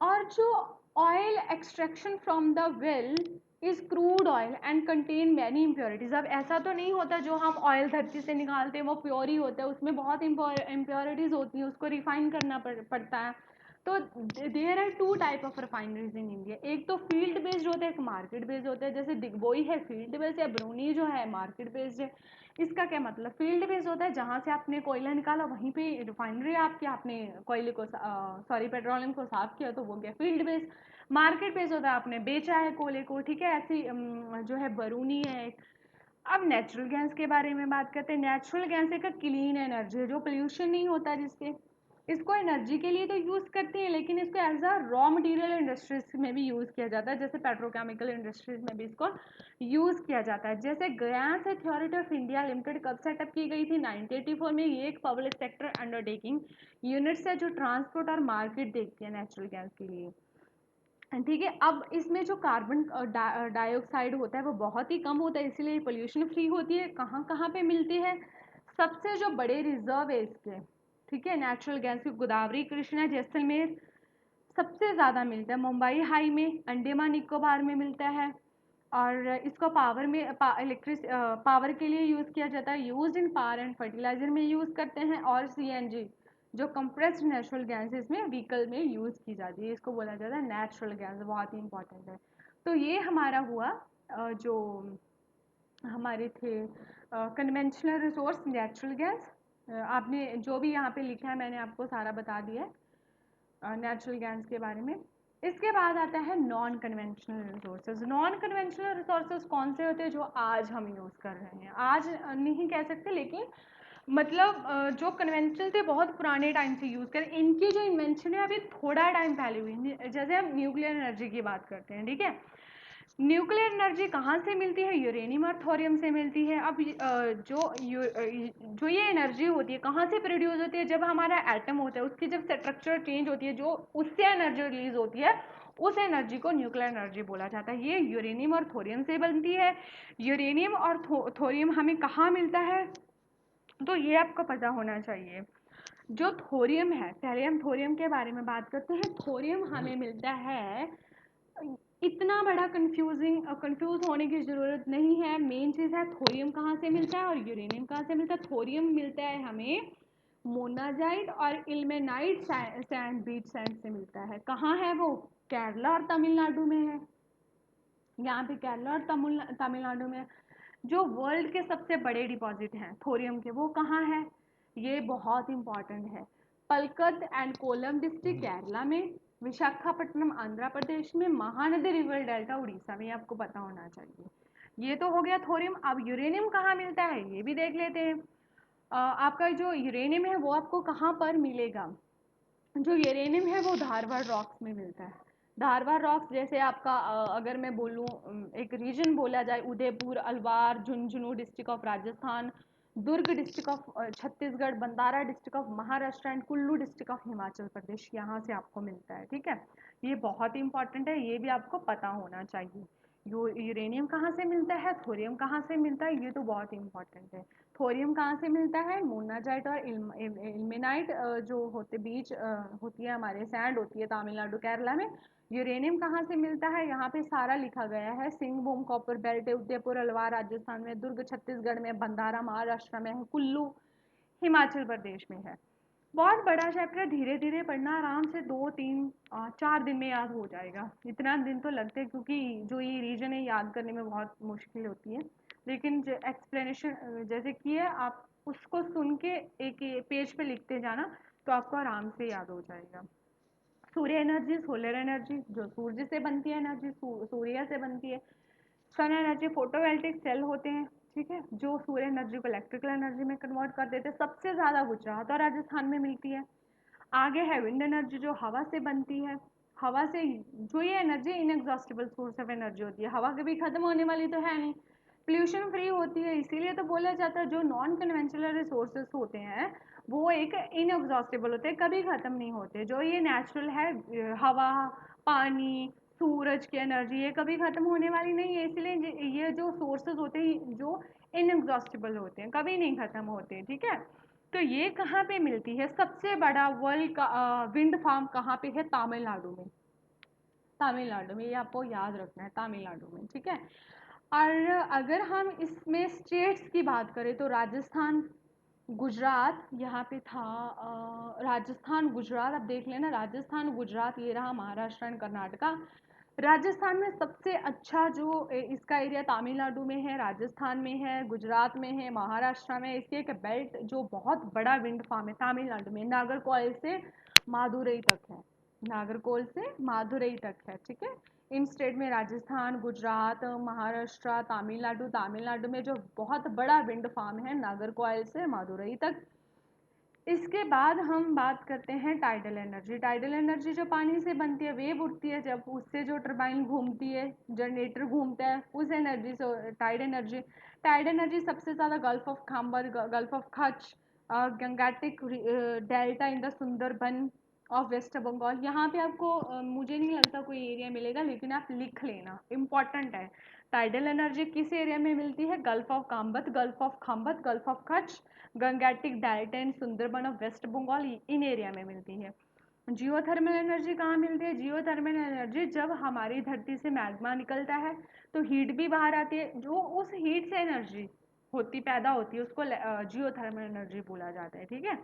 और जो oil extraction from the well is crude oil and contain many impurities. अब ऐसा तो नहीं होता जो हम ऑयल धरती से निकालते हैं वो प्योर ही होता है, उसमें बहुत इम्प्योरिटीज होती हैं, उसको रिफाइन करना पड़ता है। तो there are two type of refineries in India, एक तो फील्ड बेस्ड होता है, एक मार्केट बेस्ड होता है। जैसे दिग्बोई है फील्ड बेस्ड है, बरूनी जो है मार्केट बेस्ड है। इसका क्या मतलब, फील्ड बेस्ड होता है जहाँ से आपने कोयला निकाला वहीं पे रिफाइनरी आपकी, आपने कोयले को सॉरी पेट्रोलियम को साफ किया, तो वो गया फील्ड बेस्ड। मार्केट बेस्ड होता है आपने बेचा है कोयले को, ठीक है, ऐसी जो है बरूनी है। अब नेचुरल गैस के बारे में बात करते हैं। नेचुरल गैस एक क्लीन एनर्जी है जो पोल्यूशन नहीं होता, जिससे इसको एनर्जी के लिए तो यूज़ करते हैं, लेकिन इसको as a raw material industries में भी यूज़ किया जाता है, जैसे पेट्रोकेमिकल इंडस्ट्रीज में भी इसको यूज़ किया जाता है। जैसे gas authority of India limited कब सेटअप की गई थी, 1984 में। ये एक पब्लिक सेक्टर अंडरटेकिंग यूनिट्स है जो ट्रांसपोर्ट और मार्केट देखती है नेचुरल गैस के लिए, ठीक है। अब इसमें जो कार्बन डाइऑक्साइड होता है वो बहुत ही कम होता है, इसीलिए पोल्यूशन फ्री होती है। कहाँ कहाँ पे मिलती है, सबसे जो बड़े रिजर्व है इसके, ठीक है, नेचुरल गैस की, गोदावरी, कृष्णा, जैसलमेर सबसे ज़्यादा मिलता है। मुंबई हाई में, अंडमान निकोबार में मिलता है, और इसको पावर में इलेक्ट्रिक पावर के लिए यूज़ किया जाता है, used in power and fertiliser में यूज़ करते हैं, और सीएनजी जो कंप्रेस्ड नेचुरल गैस इसमें व्हीकल में यूज़ की जाती है, इसको बोला जाता है नेचुरल गैस, बहुत ही इंपॉर्टेंट है। तो ये हमारा हुआ जो हमारे थे कन्वेंशनल रिसोर्स नेचुरल गैस। आपने जो भी यहाँ पे लिखा है मैंने आपको सारा बता दिया है नेचुरल गैस के बारे में। इसके बाद आता है non conventional resources. Non conventional resources कौन से होते हैं जो आज हम यूज़ कर रहे हैं, आज नहीं कह सकते लेकिन मतलब जो कन्वेंशनल थे बहुत पुराने टाइम से यूज़ करें, इनकी जो इन्वेंशन है अभी थोड़ा टाइम पहले हुई। जैसे हम न्यूक्लियर एनर्जी की बात करते हैं, ठीक है, न्यूक्लियर एनर्जी कहाँ से मिलती है, यूरेनियम और थोरियम से मिलती है। अब जो ये एनर्जी होती है कहाँ से प्रोड्यूस होती है, जब हमारा एटम होता है उसकी जब स्ट्रक्चर चेंज होती है, जो उससे एनर्जी रिलीज होती है उस एनर्जी को न्यूक्लियर एनर्जी बोला जाता है। ये यूरेनियम और थोरियम से बनती है। यूरेनियम और थोरियम हमें कहाँ मिलता है, तो ये आपको पता होना चाहिए। जो थोरियम है, पहले हम थोरियम के बारे में बात करते हैं। थोरियम हमें मिलता है, इतना बड़ा कंफ्यूज होने की ज़रूरत नहीं है। मेन चीज़ है थोरियम कहाँ से मिलता है और यूरेनियम कहाँ से मिलता है। थोरियम मिलता है हमें मोनाजाइट और इल्मेनाइट सैंड, बीच सैंड से मिलता है। कहाँ है वो, केरला और तमिलनाडु में है। यहाँ पे केरला और तमिलनाडु में। जो वर्ल्ड के सबसे बड़े डिपॉजिट हैं थोरियम के वो कहाँ है, ये बहुत इंपॉर्टेंट है। पलक्कड एंड कोलम डिस्ट्रिक्ट केरला में, विशाखापट्टनम आंध्र प्रदेश में, महानदी रिवर डेल्टा उड़ीसा में, आपको पता होना चाहिए। ये तो हो गया थोरियम। अब यूरेनियम कहाँ मिलता है ये भी देख लेते हैं। आपका जो यूरेनियम है वो आपको कहाँ पर मिलेगा, जो यूरेनियम है वो धारवाड़ रॉक्स में मिलता है। धारवाड़ रॉक्स जैसे आपका अगर मैं बोलूँ एक रीजन बोला जाए, Udaipur, Alwar, Jhunjhunu district of Rajasthan, Durg district of Chhattisgarh, Bhandara district of Maharashtra and Kullu district of Himachal Pradesh, यहाँ से आपको मिलता है। ठीक है, ये बहुत इंपॉर्टेंट है, ये भी आपको पता होना चाहिए। यूरेनियम कहाँ से मिलता है, थोरियम कहाँ से मिलता है, ये तो बहुत इंपॉर्टेंट है। थोरियम कहाँ से मिलता है, मोनाजाइट और इल्मेनाइट जो होते बीच होती है हमारे सैंड होती है तमिलनाडु केरला में। यूरेनियम कहाँ से मिलता है, यहाँ पे सारा लिखा गया है। सिंहभूम कॉपर बेल्ट, उदयपुर अलवार राजस्थान में, दुर्ग छत्तीसगढ़ में, भंडारा महाराष्ट्र में है, कुल्लू हिमाचल प्रदेश में है। बहुत बड़ा चैप्टर, धीरे धीरे पढ़ना, आराम से 2 3 4 दिन में याद हो जाएगा। इतना दिन तो लगते हैं क्योंकि जो ये रीजन है याद करने में बहुत मुश्किल होती है, लेकिन जो एक्सप्लेनेशन जैसे कि है आप उसको सुन के एक पेज पे लिखते जाना तो आपको आराम से याद हो जाएगा। सूर्य एनर्जी, सोलर एनर्जी, जो सूर्य से बनती है एनर्जी, सूर्य से बनती है। सन एनर्जी, फोटोवोल्टिक सेल होते हैं, ठीक है, जो सूर्य एनर्जी को इलेक्ट्रिकल एनर्जी में कन्वर्ट कर देते हैं। सबसे ज़्यादा गुजरात और राजस्थान में मिलती है। आगे है विंड एनर्जी जो हवा से बनती है। हवा से जो ये energy inexhaustible source of energy होती है, हवा कभी खत्म होने वाली तो है नहीं, पोल्यूशन फ्री होती है, इसीलिए तो बोला जाता है जो नॉन कन्वेंशनल रिसोर्सेज होते हैं वो एक इनएग्जॉस्टिबल होते हैं, कभी ख़त्म नहीं होते। जो ये नेचुरल है हवा, पानी, सूरज की एनर्जी, ये कभी ख़त्म होने वाली नहीं है, इसलिए ये जो सोर्सेज होते हैं जो इनएग्जॉस्टिबल होते हैं, कभी नहीं ख़त्म होते। ठीक है, तो ये कहाँ पे मिलती है, सबसे बड़ा वर्ल्ड का विंड फार्म कहाँ पे है, तमिलनाडु में। तमिलनाडु में, ये आपको याद रखना है, तमिलनाडु में। ठीक है, और अगर हम इसमें स्टेट्स की बात करें तो राजस्थान, गुजरात यहाँ पे था, राजस्थान गुजरात, अब देख लेना, राजस्थान गुजरात ये रहा, महाराष्ट्र एंड कर्नाटका। राजस्थान में सबसे अच्छा जो इसका एरिया तमिलनाडु में है, राजस्थान में है, गुजरात में है, महाराष्ट्र में। इसकी एक बेल्ट जो बहुत बड़ा विंड फार्म है तमिलनाडु में, नागरकोइल से मादुरई तक है, नागरकोइल से मादुरई तक है। ठीक है, इन स्टेट में राजस्थान, गुजरात, महाराष्ट्र, तमिलनाडु, तमिलनाडु में जो बहुत बड़ा विंड फार्म है नागरकोइल से मादुरई तक। इसके बाद हम बात करते हैं टाइडल एनर्जी। टाइडल एनर्जी जो पानी से बनती है, वेव उठती है जब, उससे जो टरबाइन घूमती है, जनरेटर घूमता है, उस एनर्जी से टाइड एनर्जी। टाइड एनर्जी सबसे ज़्यादा gulf of Khambhat, gulf of Kutch, Gangetic delta in the Sundarban of West Bengal. यहाँ पे आपको मुझे नहीं लगता कोई एरिया मिलेगा, लेकिन आप लिख लेना, इम्पॉर्टेंट है। टाइडल एनर्जी किस एरिया में मिलती है, gulf of Khambhat, gulf of Khambhat, gulf of Kutch, Gangetic delta and Sundarban of West Bengal, in area में मिलती है। जियोथर्मल एनर्जी कहाँ मिलती है? जियोथर्मल एनर्जी जब हमारी धरती से मैग्मा निकलता है तो हीट भी बाहर आती है, जो उस हीट से एनर्जी पैदा होती है उसको जियोथर्मल एनर्जी बोला जाता है। ठीक है,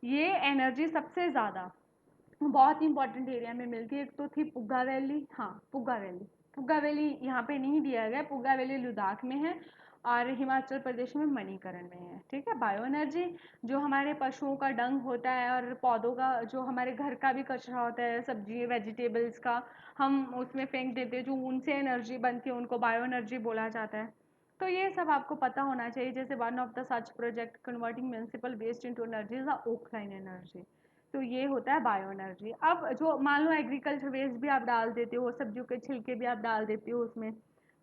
ये एनर्जी सबसे ज़्यादा बहुत इंपॉर्टेंट एरिया में मिलती है। एक तो थी पुग्गा वैली, हाँ पुग्गा वैली यहाँ पे नहीं दिया गया, पुग्गा वैली लद्दाख में है और हिमाचल प्रदेश में मणिकरण में है। ठीक है, बायो एनर्जी जो हमारे पशुओं का डंग होता है और पौधों का, जो हमारे घर का भी कचरा होता है, सब्जी वेजिटेबल्स का, हम उसमें फेंक देते हैं, जो उनसे एनर्जी बनती है उनको बायो एनर्जी बोला जाता है। तो ये सब आपको पता होना चाहिए। जैसे one of the such project converting municipal waste into energy is the ओखलाइन एनर्जी। तो ये होता है बायो एनर्जी। अब जो मान लो एग्रीकल्चर वेस्ट भी आप डाल देते हो, सब्जियों के छिलके भी आप डाल देते हो उसमें,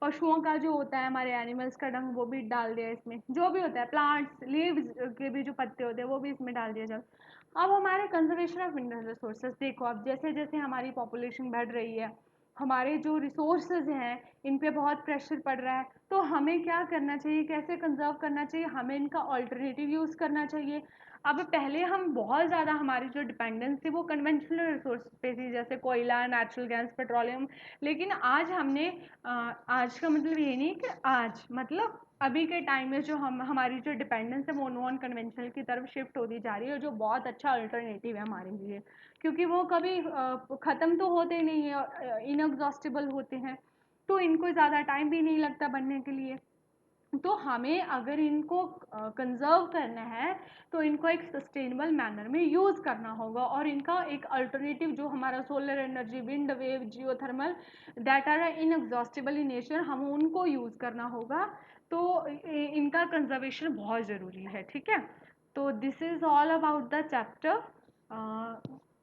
पशुओं का जो होता है, हमारे एनिमल्स का डंग वो भी डाल दिया इसमें, जो भी होता है प्लांट्स लीव्स के भी जो पत्ते होते हैं वो भी इसमें डाल दिया जाता। अब हमारे कंजर्वेशन ऑफ मिनरल रिसोर्सेज देखो, अब जैसे जैसे हमारी पॉपुलेशन बढ़ रही है, हमारे जो रिसोर्सेज हैं इन पे बहुत प्रेशर पड़ रहा है, तो हमें क्या करना चाहिए, कैसे कंजर्व करना चाहिए? हमें इनका ऑल्टरनेटिव यूज़ करना चाहिए। अब पहले हम बहुत ज़्यादा, हमारी जो डिपेंडेंस थी वो कन्वेंशनल रिसोर्स पे थी, जैसे कोयला, नेचुरल गैस, पेट्रोलियम। लेकिन आज हमने आज का मतलब ये नहीं कि आज, मतलब अभी के टाइम में जो हमारी जो डिपेंडेंस है वो नॉन कन्वेंशनल की तरफ शिफ्ट होती जा रही है, जो बहुत अच्छा अल्टरनेटिव है हमारे लिए, क्योंकि वो कभी ख़त्म तो होते नहीं है, इनएग्जॉस्टिबल होते हैं, तो इनको ज़्यादा टाइम भी नहीं लगता बनने के लिए। तो हमें अगर इनको कंजर्व करना है तो इनको एक सस्टेनेबल मैनर में यूज़ करना होगा, और इनका एक अल्टरनेटिव जो हमारा solar energy, wind wave, geothermal, that are inexhaustible in nature, हम उनको यूज़ करना होगा। तो इनका कंजर्वेशन बहुत ज़रूरी है। ठीक है, तो this is all about the chapter.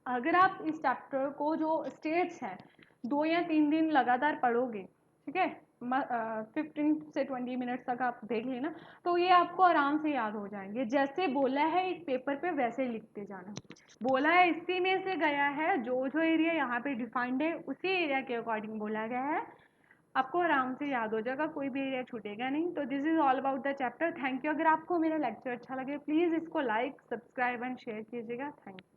अगर आप इस चैप्टर को जो स्टेट्स हैं 2 या 3 दिन लगातार पढ़ोगे, ठीक है, 15 से 20 मिनट्स तक आप देख लेना, तो ये आपको आराम से याद हो जाएंगे। जैसे बोला है एक पेपर पे वैसे लिखते जाना, बोला है इसी में से गया है, जो जो एरिया यहाँ पे डिफाइंड है उसी एरिया के अकॉर्डिंग बोला गया है, आपको आराम से याद हो जाएगा, कोई भी एरिया छूटेगा नहीं। तो this is all about the chapter. Thank you. अगर आपको मेरा लेक्चर अच्छा लगे प्लीज़ इसको लाइक, सब्सक्राइब एंड शेयर कीजिएगा। Thank you.